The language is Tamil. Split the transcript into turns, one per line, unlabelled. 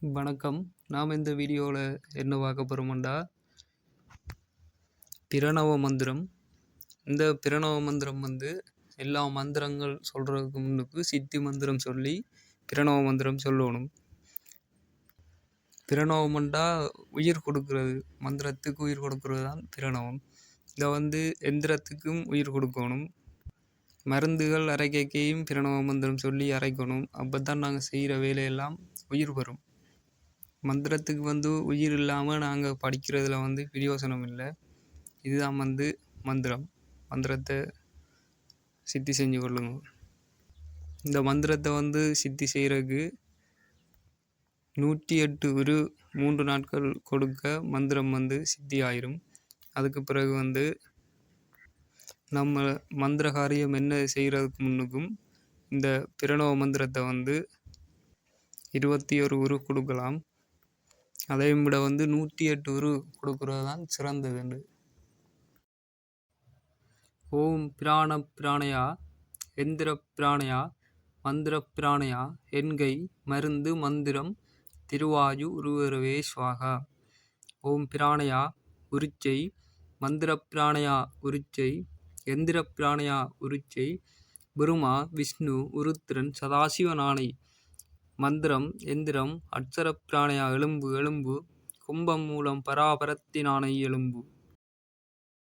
வணக்கம். நாம் இந்த வீடியோவில் என்ன பார்க்க போகிறோம்டா, பிரணவ மந்திரம். இந்த பிரணவ மந்திரம் எல்லா மந்திரங்கள் சொல்கிறதுக்கு முன்னுக்கு சித்தி மந்திரம் சொல்லி பிரணவ மந்திரம் சொல்லணும். பிரணவம்ண்டா உயிர் கொடுக்கறது, மந்திரத்துக்கு உயிர் கொடுக்கறது தான் பிரணவம். இதை எந்திரத்துக்கும் உயிர் கொடுக்கணும். மருந்துகள் அரைக்கையும் பிரணவ மந்திரம் சொல்லி அரைக்கணும். அப்போ தான் நாங்கள் செய்கிற வேலையெல்லாம் உயிர் வரும். மந்திரத்துக்கு உயிர் இல்லாமல் நாங்கள் படிக்கிறதுல பிரயோசனம் இல்லை. இதுதான் மந்திரம். மந்திரத்தை சித்தி செஞ்சு கொள்ளுங்க. இந்த மந்திரத்தை சித்தி செய்கிறதுக்கு 108 ஒரு 3 நாட்கள் கொடுக்க மந்திரம் சித்தி ஆயிரும். அதுக்கு பிறகு நம்ம மந்திர காரியம் என்ன செய்கிறதுக்கு முன்னுக்கும் இந்த பிரணவ மந்திரத்தை 21 உரு கொடுக்கலாம். அதையும் விட 108 உரு கொடுக்கறது தான் சிறந்தது. ஓம் பிராண பிராணையா எந்திர பிராணையா மந்திர பிராணையா என்கை மருந்து மந்திரம் திருவாயு உருவரவே ஸ்வாகா. ஓம் பிராணையா உரிச்சை, மந்திர பிராணையா உரிச்சை, எந்திர பிராணையா உரிச்சை, பிரம்மா விஷ்ணு உருத்திரன் சதாசிவன் ஆணை. மந்திரம் எந்திரம் அட்சர பிராணையா எலும்பு எலும்பு, கும்பம் மூலம் பராபரத்தின் ஆணை எலும்பு.